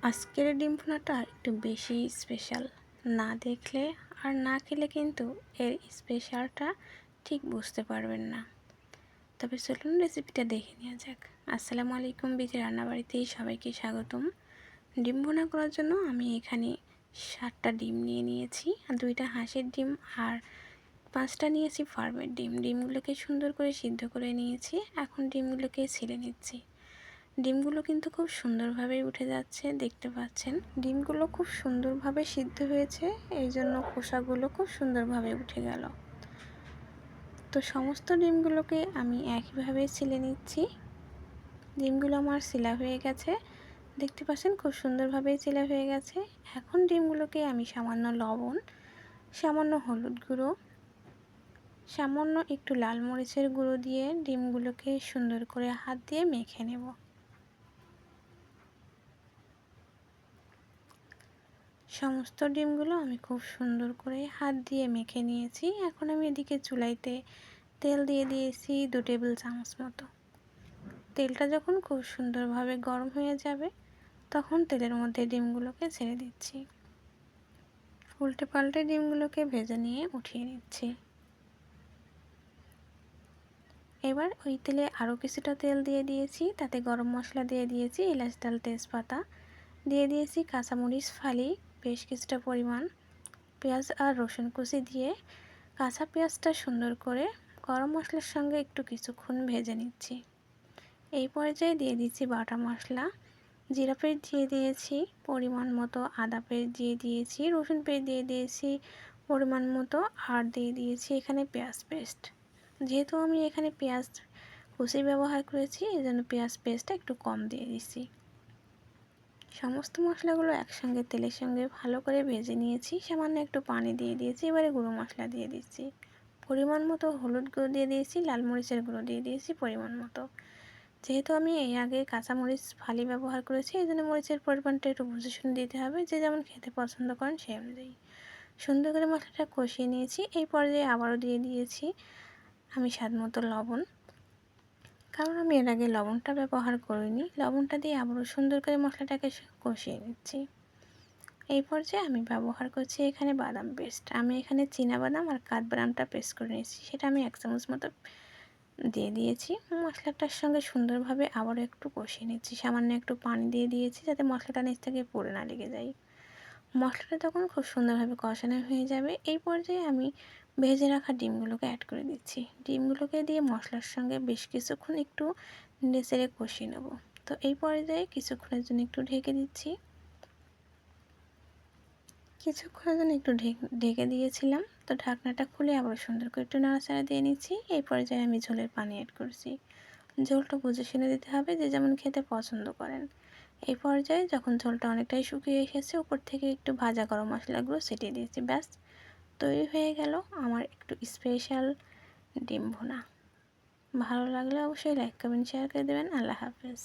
আজকের ডিম ভুনাটা একটু বেশি স্পেশাল। না দেখলে আর না খেলে কিন্তু এর স্পেশালটা ঠিক বুঝতে পারবেন না। তবে চলুন রেসিপিটা দেখে নেওয়া যাক। আসসালামু আলাইকুম, বিজি রান্নাবাড়িতেই সবাইকে স্বাগতম। ডিম ভুনা করার জন্য আমি এখানে 7টা ডিম নিয়ে নিয়েছি, আর 2টা হাঁসের ডিম আর 5টা নিয়েছি ফার্মের ডিম। ডিমগুলোকে সুন্দর করে সিদ্ধ করে নিয়েছি। এখন ডিমগুলোকে ছিলে নিচ্ছি। ডিমগুলো কিন্তু খুব সুন্দরভাবে উঠে যাচ্ছে, দেখতে পাচ্ছেন। ডিমগুলো খুব সুন্দরভাবে সিদ্ধ হয়েছে, এই জন্য খোসাগুলো খুব সুন্দরভাবে উঠে গেল। তো সমস্ত ডিমগুলোকে আমি একইভাবে ছিলে নিচ্ছি। ডিমগুলো আমার সিলা হয়ে গেছে, দেখতে পাচ্ছেন খুব সুন্দরভাবে সিলা হয়ে গেছে। এখন ডিমগুলোকে আমি সামান্য লবণ, সামান্য হলুদ গুঁড়ো, সামান্য একটু লাল মরিচের গুঁড়ো দিয়ে ডিমগুলোকে সুন্দর করে হাত দিয়ে মেখে নেব। সমস্ত ডিমগুলো আমি খুব সুন্দর করে হাত দিয়ে মেখে নিয়েছি। এখন আমি এদিকে চুলাইতে তেল দিয়ে দিয়েছি 2 টেবিল চামচ মতো। তেলটা যখন খুব সুন্দরভাবে গরম হয়ে যাবে, তখন তেলের মধ্যে ডিমগুলোকে ছেড়ে দিচ্ছি। উল্টে পাল্টে ডিমগুলোকে ভেজে নিয়ে উঠিয়ে নিচ্ছি। এবার ওই তেলে আরও কিছুটা তেল দিয়ে দিয়েছি, তাতে গরম মশলা দিয়ে দিয়েছি, এলাচ, দাল, তেজপাতা দিয়ে দিয়েছি, কাঁচামরিচ ফালি বেশ কিছুটা পরিমাণ, পেঁয়াজ আর রসুন কুচি দিয়ে কাঁচা পেঁয়াজটা সুন্দর করে গরম মশলার সঙ্গে একটু কিছুক্ষণ ভেজে নিচ্ছি। এই পর্যায়ে দিয়ে দিচ্ছি বাটা মশলা, জিরা পেস্ট দিয়ে দিয়েছি পরিমাণ মতো, আদা পেস্ট দিয়ে দিয়েছি, রসুন পেস্ট দিয়ে দিয়েছি পরিমাণ মতো, আর দিয়ে দিয়েছি এখানে পেঁয়াজ পেস্ট। যেহেতু আমি এখানে পেঁয়াজ কুচি ব্যবহার করেছি, এই জন্য পেঁয়াজ পেস্টটা একটু কম দিয়ে দিচ্ছি। সমস্ত মশলাগুলো একসঙ্গে তেলের সঙ্গে ভালো করে ভেজে নিয়েছি। সামান্য একটু পানি দিয়ে দিয়েছি। এবারে গুঁড়ো মশলা দিয়ে দিচ্ছি পরিমাণ মতো, হলুদ গুঁড়ো দিয়ে দিয়েছি, লাল মরিচের গুঁড়ো দিয়ে দিয়েছি পরিমাণ মতো। যেহেতু আমি এই আগে কাঁচামরিচ ফালি ব্যবহার করেছি, এই জন্য মরিচের পরিমাণটা একটু বুঝে শুনে দিতে হবে, যে যেমন খেতে পছন্দ করেন সেই অনুযায়ী। সুন্দর করে মশলাটা কষিয়ে নিয়েছি। এই পর্যায়ে আবারও দিয়ে দিয়েছি আমি স্বাদ মতো লবণ, কারণ আমি এর আগে লবণটা ব্যবহার করিনি। লবণটা দিয়ে আবারও সুন্দর করে মশলাটাকে কষিয়ে নিচ্ছি। এই পর্যায়ে আমি ব্যবহার করছি এখানে বাদাম পেস্ট। আমি এখানে চীনাবাদাম আর কাঠবাদামটা পেস্ট করে নিয়েছি, সেটা আমি 1 চামচ মতো দিয়ে দিয়েছি। মশলাটার সঙ্গে সুন্দরভাবে আবারও একটু কষিয়ে নিচ্ছি। সামান্য একটু পানি দিয়ে দিয়েছি, যাতে মশলাটা নিচ থেকে পুড়ে না লেগে যায়। মশলাটা তখন খুব সুন্দরভাবে কষানো হয়ে যাবে। এই পর্যায়ে আমি ভেজে রাখা ডিমগুলোকে অ্যাড করে দিচ্ছি। ডিমগুলোকে দিয়ে মশলার সঙ্গে বেশ কিছুক্ষণ একটু নেড়ে কষিয়ে নেব। তো এই পর্যায়ে কিছুক্ষণের জন্য একটু ঢেকে দিচ্ছি। কিছুক্ষণের জন্য একটু ঢেকে দিয়েছিলাম। তো ঢাকনাটা খুলে আবার সুন্দর করে একটু নাড়াচাড়া দিয়ে নিচ্ছি। এই পর্যায়ে আমি ঝোলের পানি অ্যাড করছি। ঝোলটা বুঝে শুনে দিতে হবে, যে যেমন খেতে পছন্দ করেন। এই পর্যায়ে যখন ঝোলটা অনেকটাই শুকিয়ে এসেছে, উপর থেকে একটু ভাজা গরম মশলাগুলো ছিটিয়ে দিয়েছি। ব্যাস, তৈরি হয়ে গেল আমার একটু স্পেশাল ডিম ভুনা। ভালো লাগলে অবশ্যই লাইক, কমেন্ট, শেয়ার করে দেবেন। আল্লাহ হাফেজ।